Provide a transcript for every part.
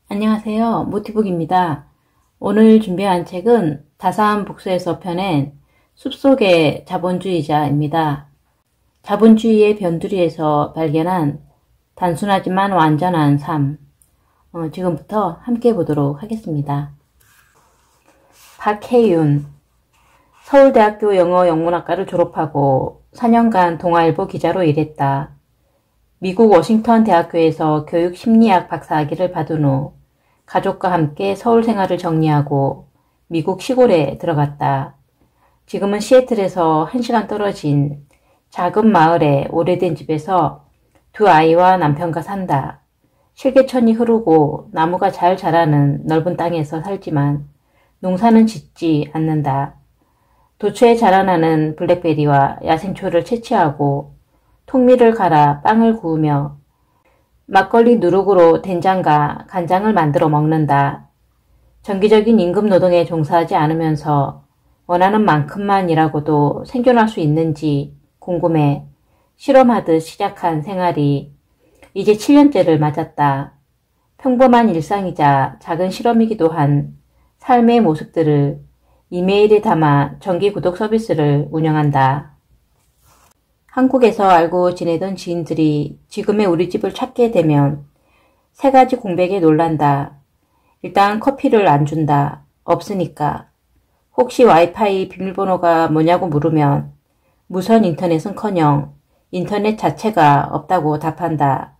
안녕하세요. 모티북입니다. 오늘 준비한 책은 다산 북스에서 펴낸 숲속의 자본주의자입니다. 자본주의의 변두리에서 발견한 단순하지만 완전한 삶. 지금부터 함께 보도록 하겠습니다. 박혜윤, 서울대학교 영어영문학과를 졸업하고 4년간 동아일보 기자로 일했다. 미국 워싱턴 대학교에서 교육심리학 박사학위를 받은 후 가족과 함께 서울 생활을 정리하고 미국 시골에 들어갔다. 지금은 시애틀에서 1시간 떨어진 작은 마을의 오래된 집에서 두 아이와 남편과 산다. 실개천이 흐르고 나무가 잘 자라는 넓은 땅에서 살지만 농사는 짓지 않는다. 도처에 자라나는 블랙베리와 야생초를 채취하고 통밀을 갈아 빵을 구우며 막걸리 누룩으로 된장과 간장을 만들어 먹는다. 정기적인 임금 노동에 종사하지 않으면서 원하는 만큼만 일하고도 생존할 수 있는지 궁금해 실험하듯 시작한 생활이 이제 7년째를 맞았다. 평범한 일상이자 작은 실험이기도 한 삶의 모습들을 이메일에 담아 정기 구독 서비스를 운영한다. 한국에서 알고 지내던 지인들이 지금의 우리 집을 찾게 되면 3가지 공백에 놀란다. 일단 커피를 안 준다. 없으니까. 혹시 와이파이 비밀번호가 뭐냐고 물으면 무선 인터넷은커녕 인터넷 자체가 없다고 답한다.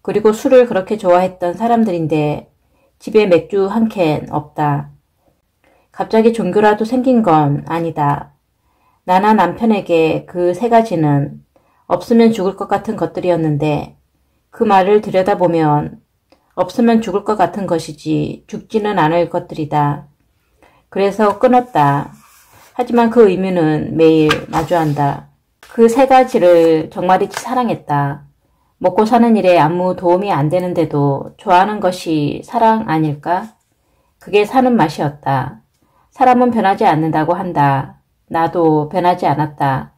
그리고 술을 그렇게 좋아했던 사람들인데 집에 맥주 한 캔 없다. 갑자기 종교라도 생긴 건 아니다. 나나 남편에게 그 3가지는 없으면 죽을 것 같은 것들이었는데 그 말을 들여다보면 없으면 죽을 것 같은 것이지 죽지는 않을 것들이다. 그래서 끊었다. 하지만 그 의미는 매일 마주한다. 그 3가지를 정말이지 사랑했다. 먹고 사는 일에 아무 도움이 안 되는데도 좋아하는 것이 사랑 아닐까? 그게 사는 맛이었다. 사람은 변하지 않는다고 한다. 나도 변하지 않았다.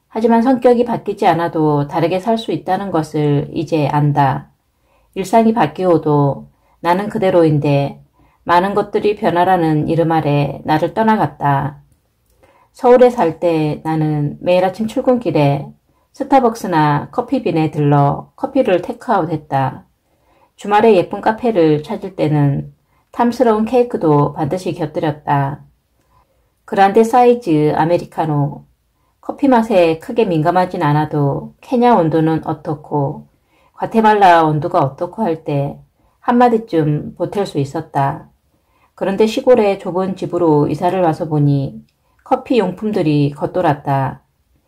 하지만 성격이 바뀌지 않아도 다르게 살 수 있다는 것을 이제 안다. 일상이 바뀌어도 나는 그대로인데 많은 것들이 변화라는 이름 아래 나를 떠나갔다. 서울에 살 때 나는 매일 아침 출근길에 스타벅스나 커피빈에 들러 커피를 테이크아웃 했다. 주말에 예쁜 카페를 찾을 때는 탐스러운 케이크도 반드시 곁들였다. 그란데 사이즈 아메리카노. 커피 맛에 크게 민감하진 않아도 케냐 온도는 어떻고 과테말라 온도가 어떻고 할 때 한마디쯤 보탤 수 있었다. 그런데 시골의 좁은 집으로 이사를 와서 보니 커피 용품들이 겉돌았다.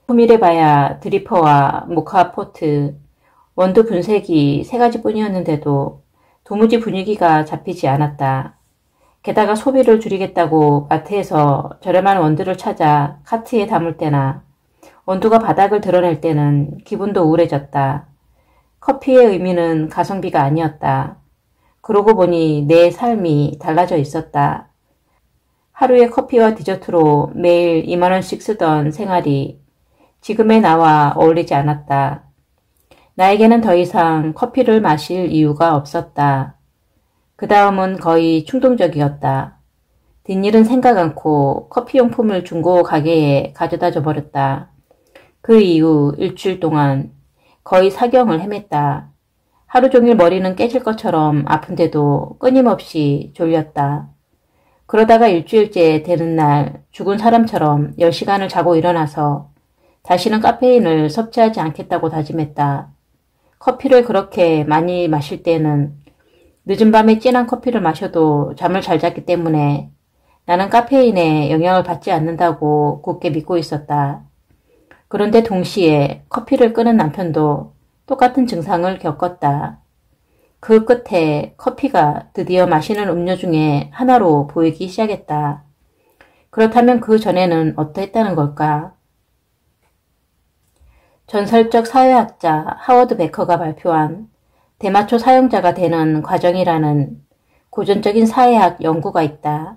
품이래봐야 드리퍼와 모카 포트, 원두 분쇄기 3가지 뿐이었는데도 도무지 분위기가 잡히지 않았다. 게다가 소비를 줄이겠다고 마트에서 저렴한 원두를 찾아 카트에 담을 때나 원두가 바닥을 드러낼 때는 기분도 우울해졌다. 커피의 의미는 가성비가 아니었다. 그러고 보니 내 삶이 달라져 있었다. 하루에 커피와 디저트로 매일 2만원씩 쓰던 생활이 지금의 나와 어울리지 않았다. 나에게는 더 이상 커피를 마실 이유가 없었다. 그 다음은 거의 충동적이었다. 뒷일은 생각 않고 커피용품을 중고 가게에 가져다 줘버렸다. 그 이후 일주일 동안 거의 사경을 헤맸다. 하루 종일 머리는 깨질 것처럼 아픈데도 끊임없이 졸렸다. 그러다가 일주일째 되는 날 죽은 사람처럼 10시간을 자고 일어나서 다시는 카페인을 섭취하지 않겠다고 다짐했다. 커피를 그렇게 많이 마실 때는 늦은 밤에 진한 커피를 마셔도 잠을 잘 잤기 때문에 나는 카페인에 영향을 받지 않는다고 굳게 믿고 있었다. 그런데 동시에 커피를 끊은 남편도 똑같은 증상을 겪었다. 그 끝에 커피가 드디어 마시는 음료 중에 하나로 보이기 시작했다. 그렇다면 그 전에는 어떠했다는 걸까? 전설적 사회학자 하워드 베커가 발표한 대마초 사용자가 되는 과정이라는 고전적인 사회학 연구가 있다.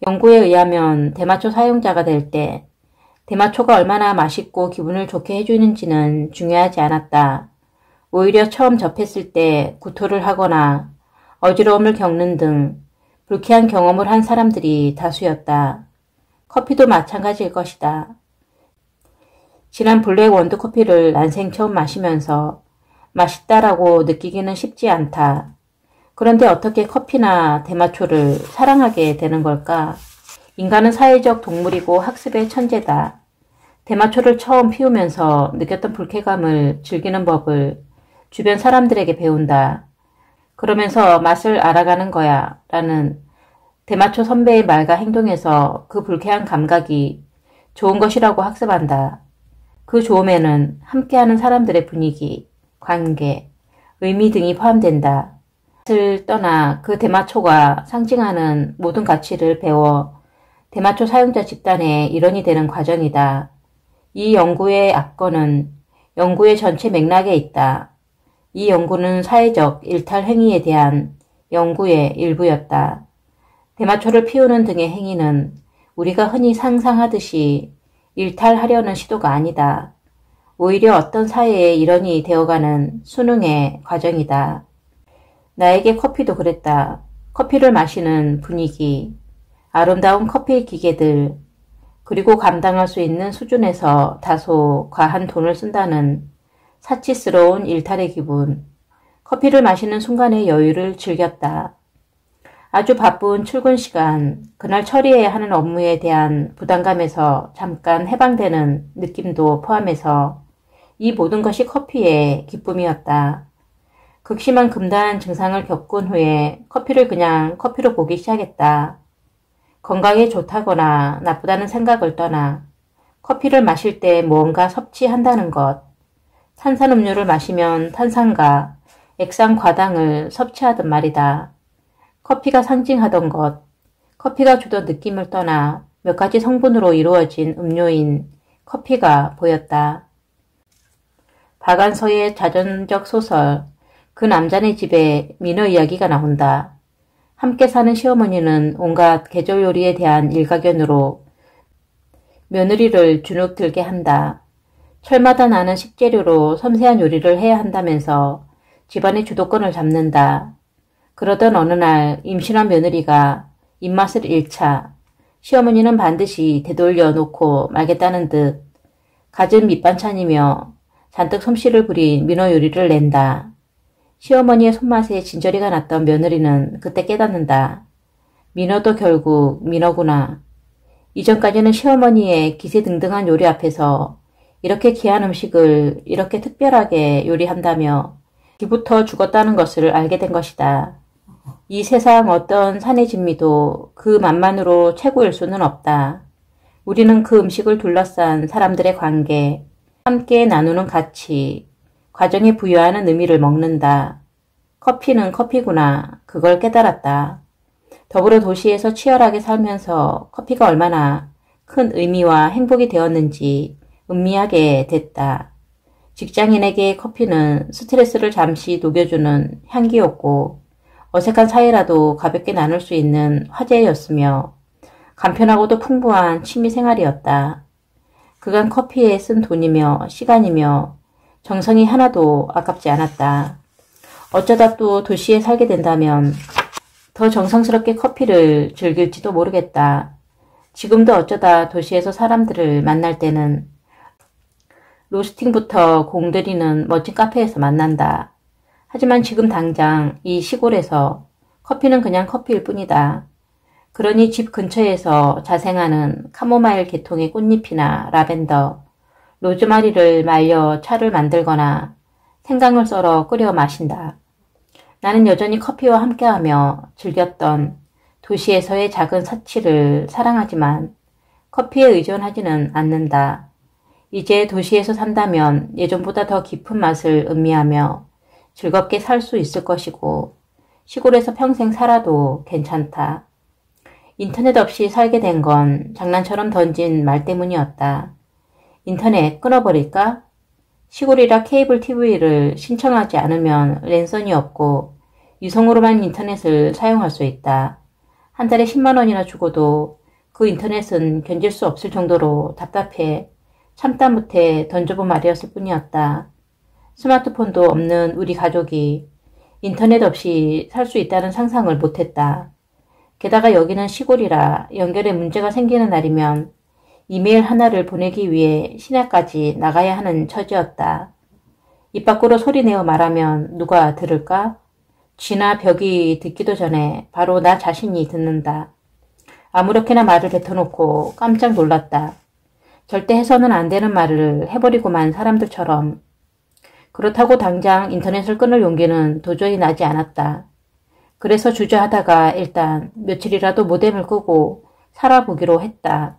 연구에 의하면 대마초 사용자가 될 때 대마초가 얼마나 맛있고 기분을 좋게 해주는지는 중요하지 않았다. 오히려 처음 접했을 때 구토를 하거나 어지러움을 겪는 등 불쾌한 경험을 한 사람들이 다수였다. 커피도 마찬가지일 것이다. 진한 블랙 원두 커피를 난생 처음 마시면서 맛있다라고 느끼기는 쉽지 않다. 그런데 어떻게 커피나 대마초를 사랑하게 되는 걸까? 인간은 사회적 동물이고 학습의 천재다. 대마초를 처음 피우면서 느꼈던 불쾌감을 즐기는 법을 주변 사람들에게 배운다. 그러면서 맛을 알아가는 거야 라는 대마초 선배의 말과 행동에서 그 불쾌한 감각이 좋은 것이라고 학습한다. 그 좋음에는 함께하는 사람들의 분위기, 관계, 의미 등이 포함된다. 맛을 떠나 그 대마초가 상징하는 모든 가치를 배워 대마초 사용자 집단의 일원이 되는 과정이다. 이 연구의 압권은 연구의 전체 맥락에 있다. 이 연구는 사회적 일탈 행위에 대한 연구의 일부였다. 대마초를 피우는 등의 행위는 우리가 흔히 상상하듯이 일탈하려는 시도가 아니다. 오히려 어떤 사회의 일원이 되어가는 수능의 과정이다. 나에게 커피도 그랬다. 커피를 마시는 분위기, 아름다운 커피 기계들, 그리고 감당할 수 있는 수준에서 다소 과한 돈을 쓴다는 사치스러운 일탈의 기분, 커피를 마시는 순간의 여유를 즐겼다. 아주 바쁜 출근 시간, 그날 처리해야 하는 업무에 대한 부담감에서 잠깐 해방되는 느낌도 포함해서 이 모든 것이 커피의 기쁨이었다. 극심한 금단 증상을 겪은 후에 커피를 그냥 커피로 보기 시작했다. 건강에 좋다거나 나쁘다는 생각을 떠나 커피를 마실 때 무언가 섭취한다는 것, 탄산음료를 마시면 탄산과 액상과당을 섭취하듯 말이다. 커피가 상징하던 것, 커피가 주던 느낌을 떠나 몇 가지 성분으로 이루어진 음료인 커피가 보였다. 박안서의 자전적 소설 그 남자네 집에 민어 이야기가 나온다. 함께 사는 시어머니는 온갖 계절 요리에 대한 일가견으로 며느리를 주눅들게 한다. 철마다 나는 식재료로 섬세한 요리를 해야 한다면서 집안의 주도권을 잡는다. 그러던 어느 날 임신한 며느리가 입맛을 잃자 시어머니는 반드시 되돌려 놓고 말겠다는 듯 갖은 밑반찬이며 잔뜩 솜씨를 부린 민어 요리를 낸다. 시어머니의 손맛에 진저리가 났던 며느리는 그때 깨닫는다. 민어도 결국 민어구나. 이전까지는 시어머니의 기세등등한 요리 앞에서 이렇게 귀한 음식을 이렇게 특별하게 요리한다며 기부터 죽었다는 것을 알게 된 것이다. 이 세상 어떤 산의 진미도 그 맛만으로 최고일 수는 없다. 우리는 그 음식을 둘러싼 사람들의 관계, 함께 나누는 가치, 과정에 부여하는 의미를 먹는다. 커피는 커피구나. 그걸 깨달았다. 더불어 도시에서 치열하게 살면서 커피가 얼마나 큰 의미와 행복이 되었는지 음미하게 됐다. 직장인에게 커피는 스트레스를 잠시 녹여주는 향기였고 어색한 사이라도 가볍게 나눌 수 있는 화제였으며 간편하고도 풍부한 취미생활이었다. 그간 커피에 쓴 돈이며 시간이며 정성이 하나도 아깝지 않았다. 어쩌다 또 도시에 살게 된다면 더 정성스럽게 커피를 즐길지도 모르겠다. 지금도 어쩌다 도시에서 사람들을 만날 때는 로스팅부터 공들이는 멋진 카페에서 만난다. 하지만 지금 당장 이 시골에서 커피는 그냥 커피일 뿐이다. 그러니 집 근처에서 자생하는 카모마일 계통의 꽃잎이나 라벤더, 로즈마리를 말려 차를 만들거나 생강을 썰어 끓여 마신다. 나는 여전히 커피와 함께하며 즐겼던 도시에서의 작은 사치를 사랑하지만 커피에 의존하지는 않는다. 이제 도시에서 산다면 예전보다 더 깊은 맛을 음미하며 즐겁게 살 수 있을 것이고 시골에서 평생 살아도 괜찮다. 인터넷 없이 살게 된 건 장난처럼 던진 말 때문이었다. 인터넷 끊어버릴까? 시골이라 케이블 TV를 신청하지 않으면 랜선이 없고 유성으로만 인터넷을 사용할 수 있다. 한 달에 10만 원이나 주고도 그 인터넷은 견딜 수 없을 정도로 답답해 참다 못해 던져본 말이었을 뿐이었다. 스마트폰도 없는 우리 가족이 인터넷 없이 살 수 있다는 상상을 못했다. 게다가 여기는 시골이라 연결에 문제가 생기는 날이면 이메일 하나를 보내기 위해 시내까지 나가야 하는 처지였다. 입 밖으로 소리내어 말하면 누가 들을까? 쥐나 벽이 듣기도 전에 바로 나 자신이 듣는다. 아무렇게나 말을 뱉어놓고 깜짝 놀랐다. 절대 해서는 안 되는 말을 해버리고만 사람들처럼. 그렇다고 당장 인터넷을 끊을 용기는 도저히 나지 않았다. 그래서 주저하다가 일단 며칠이라도 모뎀을 끄고 살아보기로 했다.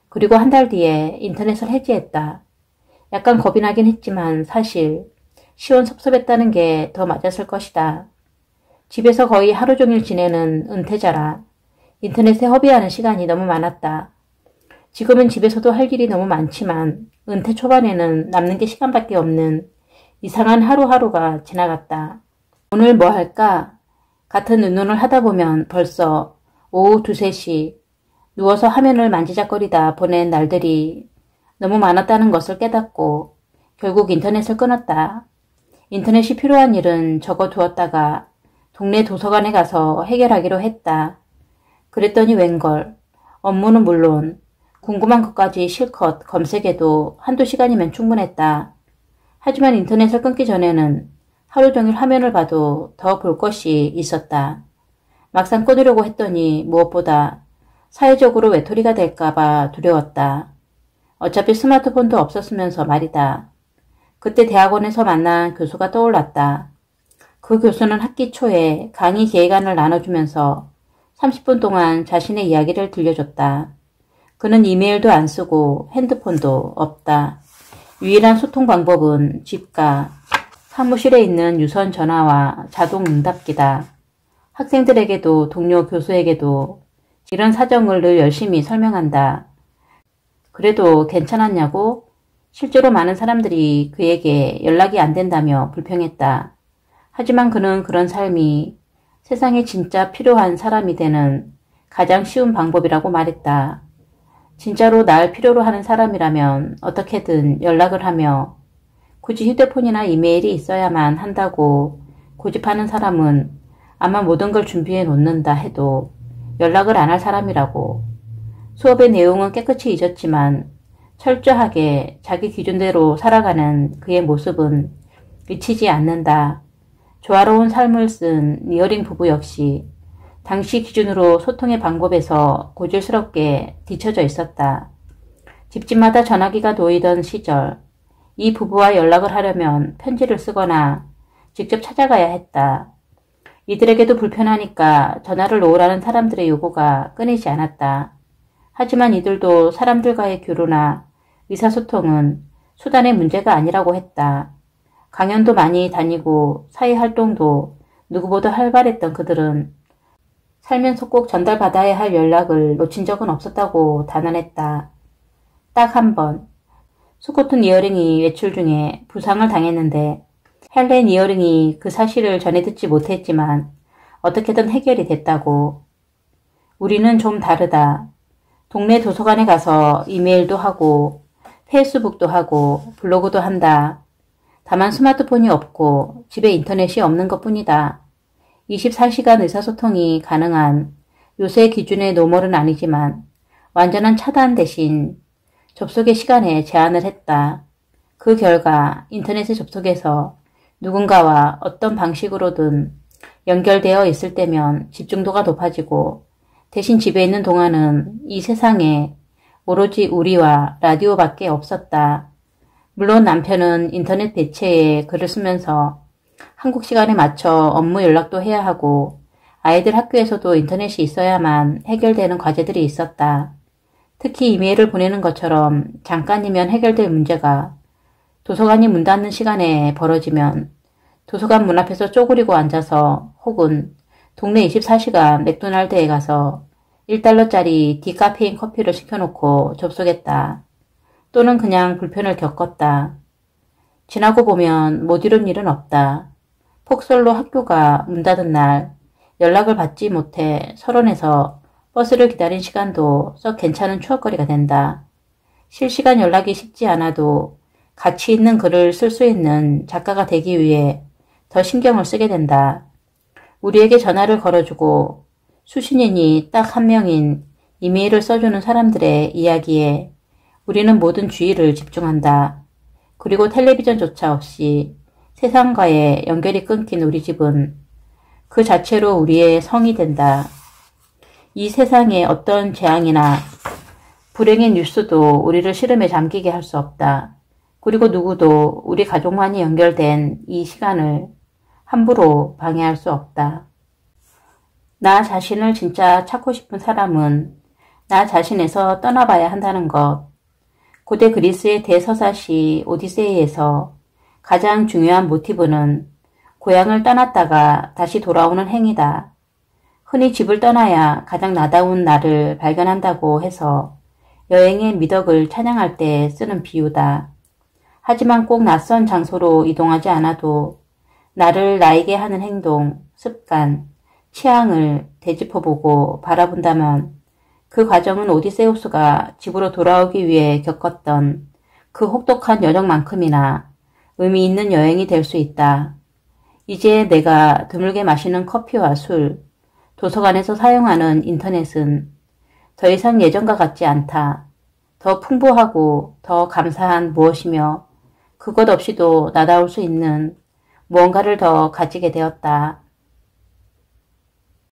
그리고 한 달 뒤에 인터넷을 해지했다. 약간 겁이 나긴 했지만 사실 시원섭섭했다는 게 더 맞았을 것이다. 집에서 거의 하루 종일 지내는 은퇴자라 인터넷에 허비하는 시간이 너무 많았다. 지금은 집에서도 할 일이 너무 많지만 은퇴 초반에는 남는 게 시간밖에 없는 이상한 하루하루가 지나갔다. 오늘 뭐 할까? 같은 의논을 하다 보면 벌써 오후 2, 3시 누워서 화면을 만지작거리다 보낸 날들이 너무 많았다는 것을 깨닫고 결국 인터넷을 끊었다. 인터넷이 필요한 일은 적어두었다가 동네 도서관에 가서 해결하기로 했다. 그랬더니 웬걸 업무는 물론 궁금한 것까지 실컷 검색해도 한두 시간이면 충분했다. 하지만 인터넷을 끊기 전에는 하루 종일 화면을 봐도 더 볼 것이 있었다. 막상 끊으려고 했더니 무엇보다 사회적으로 외톨이가 될까봐 두려웠다. 어차피 스마트폰도 없었으면서 말이다. 그때 대학원에서 만난 교수가 떠올랐다. 그 교수는 학기 초에 강의 기획안을 나눠주면서 30분 동안 자신의 이야기를 들려줬다. 그는 이메일도 안 쓰고 핸드폰도 없다. 유일한 소통 방법은 집과 사무실에 있는 유선 전화와 자동 응답기다. 학생들에게도 동료 교수에게도 이런 사정을 늘 열심히 설명한다. 그래도 괜찮았냐고? 실제로 많은 사람들이 그에게 연락이 안 된다며 불평했다. 하지만 그는 그런 삶이 세상에 진짜 필요한 사람이 되는 가장 쉬운 방법이라고 말했다. 진짜로 날 필요로 하는 사람이라면 어떻게든 연락을 하며 굳이 휴대폰이나 이메일이 있어야만 한다고 고집하는 사람은 아마 모든 걸 준비해 놓는다 해도 연락을 안 할 사람이라고. 수업의 내용은 깨끗이 잊었지만 철저하게 자기 기준대로 살아가는 그의 모습은 잊히지 않는다. 조화로운 삶을 쓴 니어링 부부 역시 당시 기준으로 소통의 방법에서 고질스럽게 뒤처져 있었다. 집집마다 전화기가 놓이던 시절 이 부부와 연락을 하려면 편지를 쓰거나 직접 찾아가야 했다. 이들에게도 불편하니까 전화를 놓으라는 사람들의 요구가 끊이지 않았다. 하지만 이들도 사람들과의 교류나 의사소통은 수단의 문제가 아니라고 했다. 강연도 많이 다니고 사회활동도 누구보다 활발했던 그들은 살면서 꼭 전달받아야 할 연락을 놓친 적은 없었다고 단언했다. 딱 한 번. 스코트 니어링이 외출 중에 부상을 당했는데 헬렌 니어링이 그 사실을 전해 듣지 못했지만 어떻게든 해결이 됐다고. 우리는 좀 다르다. 동네 도서관에 가서 이메일도 하고 페이스북도 하고 블로그도 한다. 다만 스마트폰이 없고 집에 인터넷이 없는 것뿐이다. 24시간 의사소통이 가능한 요새 기준의 노멀은 아니지만 완전한 차단 대신 접속의 시간에 제한을 했다. 그 결과 인터넷에 접속해서 누군가와 어떤 방식으로든 연결되어 있을 때면 집중도가 높아지고 대신 집에 있는 동안은 이 세상에 오로지 우리와 라디오밖에 없었다. 물론 남편은 인터넷 대체에 글을 쓰면서 한국 시간에 맞춰 업무 연락도 해야 하고 아이들 학교에서도 인터넷이 있어야만 해결되는 과제들이 있었다. 특히 이메일을 보내는 것처럼 잠깐이면 해결될 문제가 도서관이 문 닫는 시간에 벌어지면 도서관 문 앞에서 쪼그리고 앉아서 혹은 동네 24시간 맥도날드에 가서 1달러짜리 디카페인 커피를 시켜놓고 접속했다. 또는 그냥 불편을 겪었다. 지나고 보면 못 이룬 일은 없다. 폭설로 학교가 문 닫은 날 연락을 받지 못해 서론에서 버스를 기다린 시간도 썩 괜찮은 추억거리가 된다. 실시간 연락이 쉽지 않아도 가치 있는 글을 쓸 수 있는 작가가 되기 위해 더 신경을 쓰게 된다. 우리에게 전화를 걸어주고 수신인이 딱 한 명인 이메일을 써주는 사람들의 이야기에 우리는 모든 주의를 집중한다. 그리고 텔레비전조차 없이 세상과의 연결이 끊긴 우리 집은 그 자체로 우리의 성이 된다. 이 세상에 어떤 재앙이나 불행의 뉴스도 우리를 시름에 잠기게 할 수 없다. 그리고 누구도 우리 가족만이 연결된 이 시간을 함부로 방해할 수 없다. 나 자신을 진짜 찾고 싶은 사람은 나 자신에서 떠나봐야 한다는 것. 고대 그리스의 대서사시 오디세이에서 가장 중요한 모티브는 고향을 떠났다가 다시 돌아오는 행위다. 흔히 집을 떠나야 가장 나다운 나를 발견한다고 해서 여행의 미덕을 찬양할 때 쓰는 비유다. 하지만 꼭 낯선 장소로 이동하지 않아도 나를 나에게 하는 행동, 습관, 취향을 되짚어보고 바라본다면 그 과정은 오디세우스가 집으로 돌아오기 위해 겪었던 그 혹독한 여정만큼이나 의미 있는 여행이 될 수 있다. 이제 내가 드물게 마시는 커피와 술, 도서관에서 사용하는 인터넷은 더 이상 예전과 같지 않다. 더 풍부하고 더 감사한 무엇이며 그것 없이도 나다울 수 있는 무언가를 더 가지게 되었다.